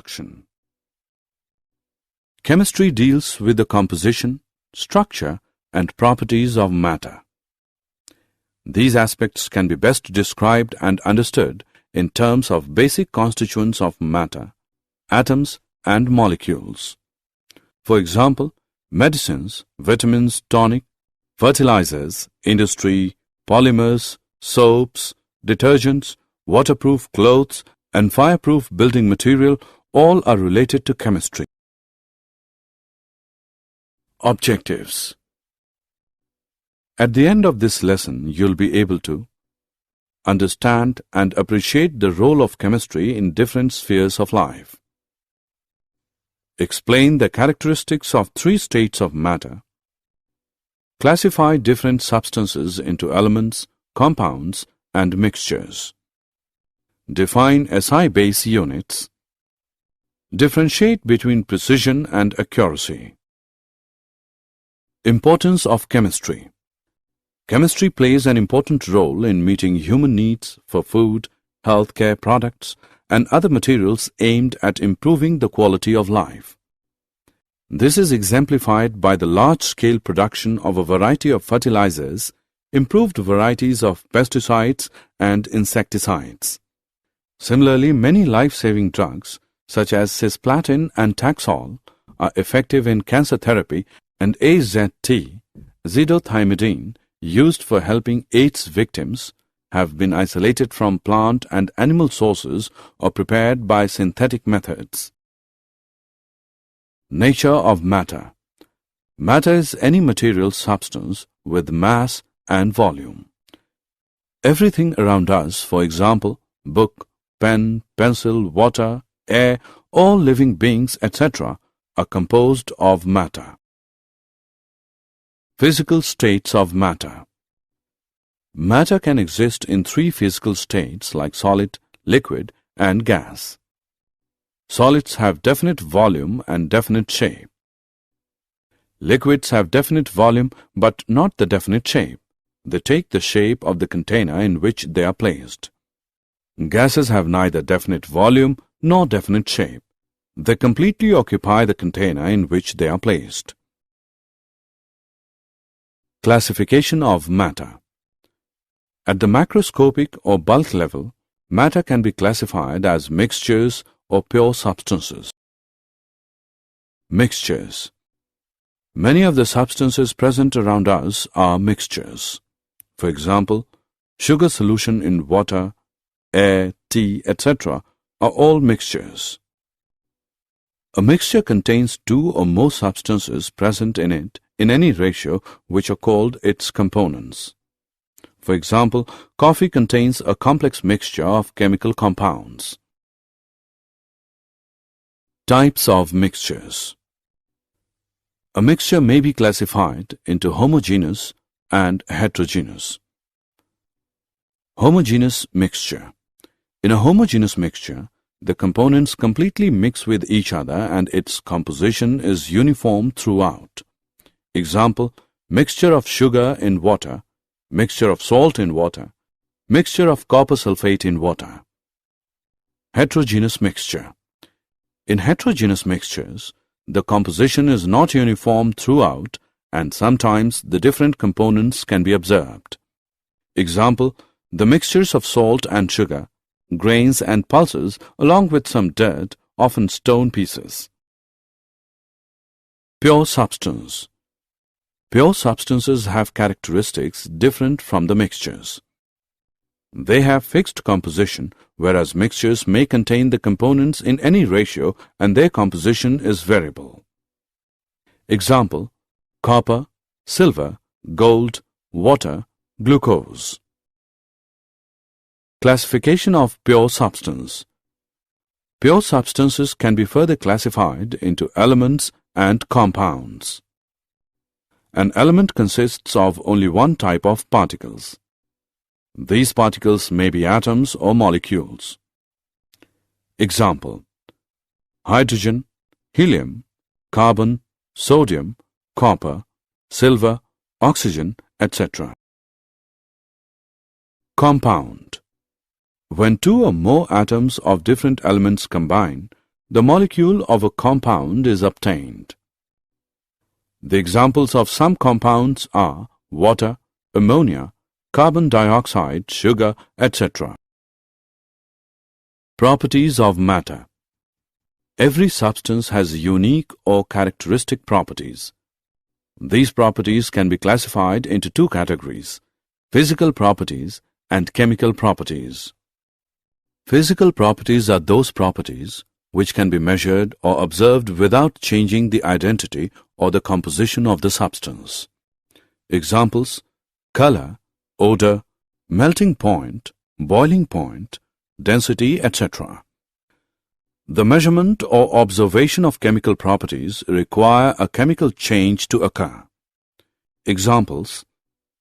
Introduction. Chemistry deals with the composition, structure, and properties of matter. These aspects can be best described and understood in terms of basic constituents of matter, atoms, and molecules. For example, medicines, vitamins, tonic, fertilizers, industry, polymers, soaps, detergents, waterproof clothes, and fireproof building material all are related to chemistry. Objectives. At the end of this lesson, you'll be able to understand and appreciate the role of chemistry in different spheres of life. Explain the characteristics of three states of matter. Classify different substances into elements, compounds, and mixtures. Define SI base units. Differentiate between precision and accuracy. Importance of chemistry. Chemistry plays an important role in meeting human needs for food, healthcare products, and other materials aimed at improving the quality of life. This is exemplified by the large-scale production of a variety of fertilizers, improved varieties of pesticides and insecticides. Similarly, many life-saving drugs, such as cisplatin and Taxol, are effective in cancer therapy, and AZT, zidothiamidine, used for helping AIDS victims, have been isolated from plant and animal sources or prepared by synthetic methods. Nature of matter. Matter is any material substance with mass and volume. Everything around us, for example, book, pen, pencil, water, air, all living beings, etc., are composed of matter. Physical states of matter. Matter can exist in three physical states like solid, liquid, and gas. Solids have definite volume and definite shape. Liquids have definite volume but not the definite shape. They take the shape of the container in which they are placed. Gases have neither definite volume nor definite shape. They completely occupy the container in which they are placed. Classification of matter. At the macroscopic or bulk level, matter can be classified as mixtures or pure substances. Mixtures. Many of the substances present around us are mixtures. For example, sugar solution in water, air, tea, etc. are all mixtures. A mixture contains two or more substances present in it in any ratio which are called its components. For example, coffee contains a complex mixture of chemical compounds. Types of mixtures. A mixture may be classified into homogeneous and heterogeneous. Homogeneous mixture. In a homogeneous mixture, the components completely mix with each other and its composition is uniform throughout. Example, mixture of sugar in water, mixture of salt in water, mixture of copper sulfate in water. Heterogeneous mixture. In heterogeneous mixtures, the composition is not uniform throughout and sometimes the different components can be observed. Example, the mixtures of salt and sugar, grains and pulses along with some dirt, often stone pieces. Pure substance. Pure substances have characteristics different from the mixtures. They have fixed composition, whereas mixtures may contain the components in any ratio and their composition is variable. Example, copper, silver, gold, water, glucose. Classification of pure substance. Pure substances can be further classified into elements and compounds. An element consists of only one type of particles. These particles may be atoms or molecules. Example, hydrogen, helium, carbon, sodium, copper, silver, oxygen, etc. Compound. When two or more atoms of different elements combine, the molecule of a compound is obtained. The examples of some compounds are water, ammonia, carbon dioxide, sugar, etc. Properties of matter. Every substance has unique or characteristic properties. These properties can be classified into two categories: physical properties and chemical properties. Physical properties are those properties which can be measured or observed without changing the identity or the composition of the substance. Examples: color, odor, melting point, boiling point, density, etc. The measurement or observation of chemical properties require a chemical change to occur. Examples: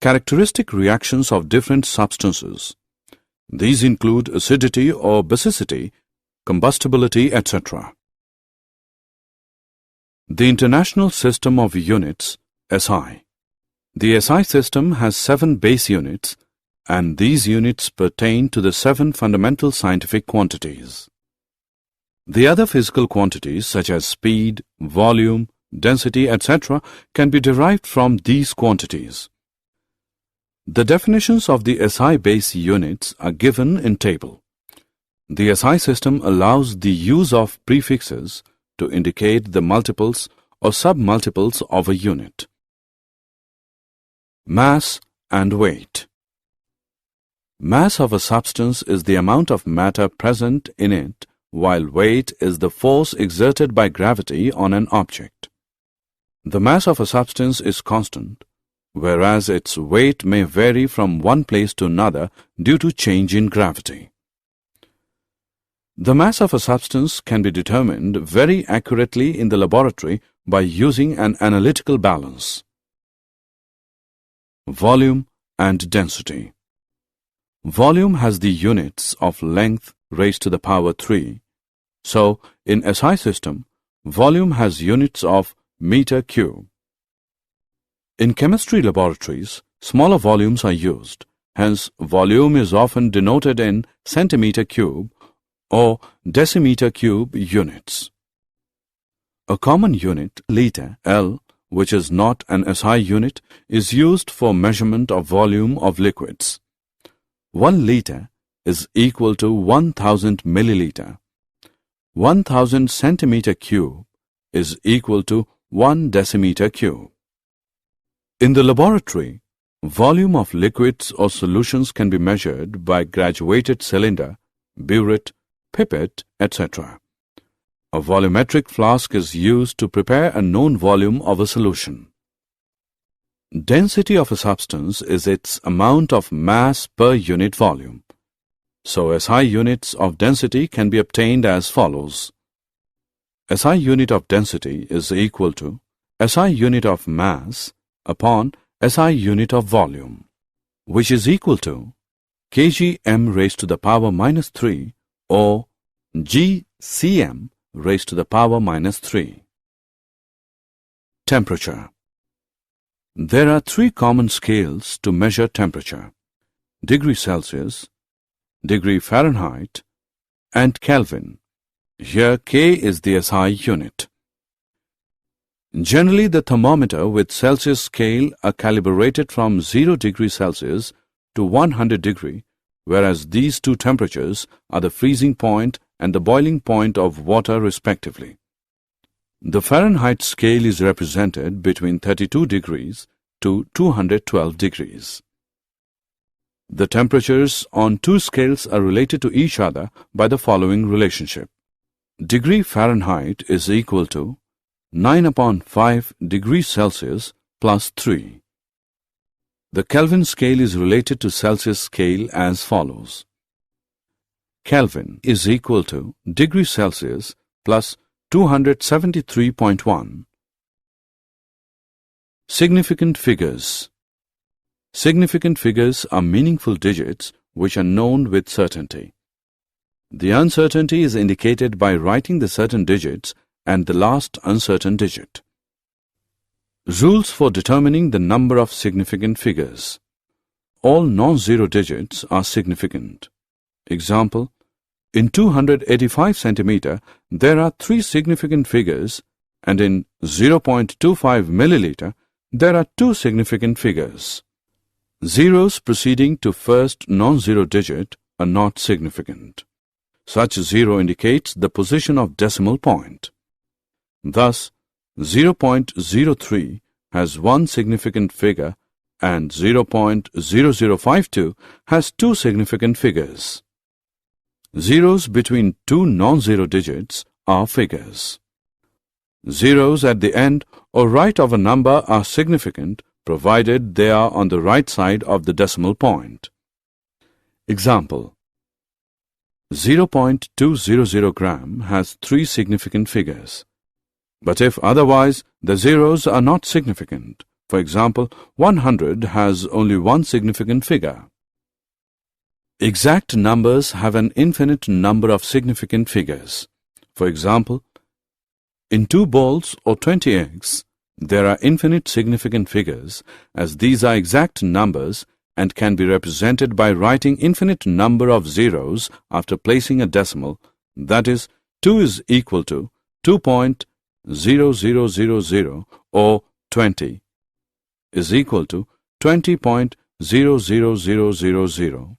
characteristic reactions of different substances. These include acidity or basicity, combustibility, etc. The International System of Units, SI. The SI system has 7 base units, and these units pertain to the 7 fundamental scientific quantities. The other physical quantities such as speed, volume, density, etc. can be derived from these quantities. The definitions of the SI base units are given in table. The SI system allows the use of prefixes to indicate the multiples or submultiples of a unit. Mass and weight. Mass of a substance is the amount of matter present in it, while weight is the force exerted by gravity on an object. The mass of a substance is constant, whereas its weight may vary from one place to another due to change in gravity. The mass of a substance can be determined very accurately in the laboratory by using an analytical balance. Volume and density. Volume has the units of length raised to the power 3. So, in SI system, volume has units of meter cube. In chemistry laboratories, smaller volumes are used. Hence, volume is often denoted in centimeter cube or decimeter cube units. A common unit, liter, L, which is not an SI unit, is used for measurement of volume of liquids. 1 liter is equal to 1000 milliliter. 1000 centimeter cube is equal to 1 decimeter cube. In the laboratory, volume of liquids or solutions can be measured by graduated cylinder, burette, pipette, etc. A volumetric flask is used to prepare a known volume of a solution. Density of a substance is its amount of mass per unit volume. So, SI units of density can be obtained as follows. SI unit of density is equal to SI unit of mass upon SI unit of volume, which is equal to kgm raised to the power minus 3 or gcm raised to the power minus 3. Temperature. There are 3 common scales to measure temperature: degree Celsius, degree Fahrenheit, and Kelvin. Here K is the SI unit. Generally, the thermometer with Celsius scale are calibrated from 0 degree Celsius to 100 degree, whereas these two temperatures are the freezing point and the boiling point of water respectively. The Fahrenheit scale is represented between 32 degrees to 212 degrees. The temperatures on 2 scales are related to each other by the following relationship. Degree Fahrenheit is equal to 9/5 degrees Celsius plus 3. The Kelvin scale is related to Celsius scale as follows. Kelvin is equal to degree Celsius plus 273.1. Significant figures. Significant figures are meaningful digits which are known with certainty. The uncertainty is indicated by writing the certain digits and the last uncertain digit. Rules for determining the number of significant figures. All non-zero digits are significant. Example, in 285 centimeter, there are 3 significant figures, and in 0.25 milliliter, there are 2 significant figures. Zeros preceding to first non-zero digit are not significant. Such zero indicates the position of decimal point. Thus, 0.03 has 1 significant figure and 0.0052 has 2 significant figures. Zeros between 2 non-zero digits are figures. Zeros at the end or right of a number are significant provided they are on the right side of the decimal point. Example: 0.200 gram has 3 significant figures. But if otherwise, the zeros are not significant. For example, 100 has only 1 significant figure. Exact numbers have an infinite number of significant figures. For example, in 2 balls or 20 eggs, there are infinite significant figures, as these are exact numbers and can be represented by writing infinite number of zeros after placing a decimal, that is, 2 is equal to 2.0000 or 20 is equal to 20.00000.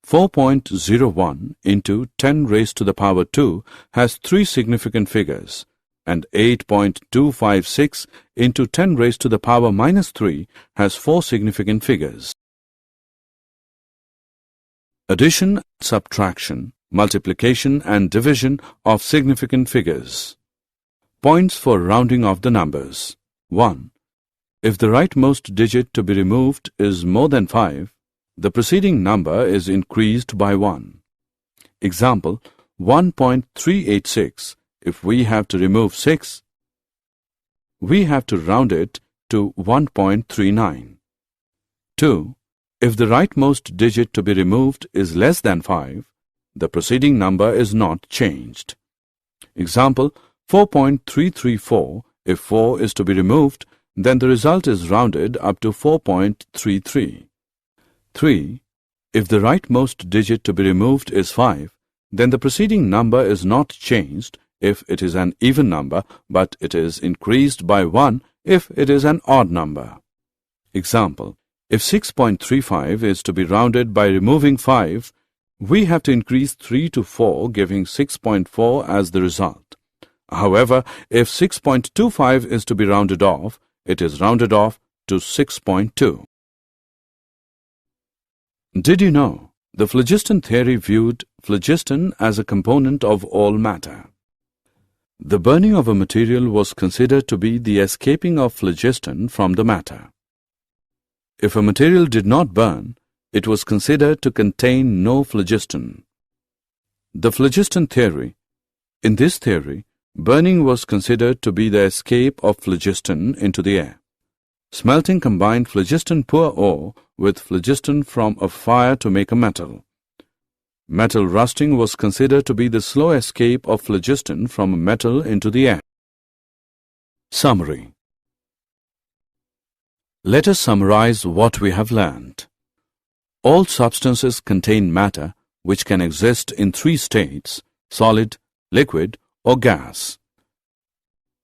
4.01 into 10 raised to the power 2 has 3 significant figures, and 8.256 into 10 raised to the power minus 3 has 4 significant figures. Addition, subtraction, multiplication and division of significant figures. Points for rounding of the numbers. 1. If the rightmost digit to be removed is more than 5, the preceding number is increased by 1. Example, 1.386. If we have to remove 6, we have to round it to 1.39. 2. If the rightmost digit to be removed is less than 5, the preceding number is not changed. Example, 4.334. If 4 is to be removed, then the result is rounded up to 4.33. 3. If the rightmost digit to be removed is 5, then the preceding number is not changed if it is an even number, but it is increased by 1 if it is an odd number. Example, if 6.35 is to be rounded by removing 5, we have to increase 3 to 4, giving 6.4 as the result. However, if 6.25 is to be rounded off, it is rounded off to 6.2. Did you know the phlogiston theory viewed phlogiston as a component of all matter? The burning of a material was considered to be the escaping of phlogiston from the matter. If a material did not burn, it was considered to contain no phlogiston. The phlogiston theory. In this theory, burning was considered to be the escape of phlogiston into the air. Smelting combined phlogiston-poor ore with phlogiston from a fire to make a metal. Metal rusting was considered to be the slow escape of phlogiston from a metal into the air. Summary. Let us summarize what we have learned. All substances contain matter which can exist in 3 states: solid, liquid, or gas.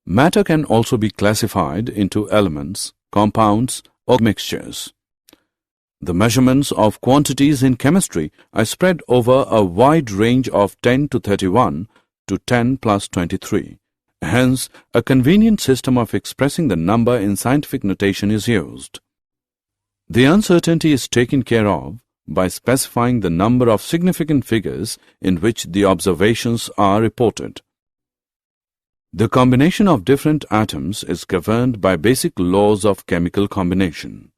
Matter can also be classified into elements, compounds, or mixtures. The measurements of quantities in chemistry are spread over a wide range of 10 to 31 to 10 plus 23. Hence, a convenient system of expressing the number in scientific notation is used. The uncertainty is taken care of by specifying the number of significant figures in which the observations are reported. The combination of different atoms is governed by basic laws of chemical combination.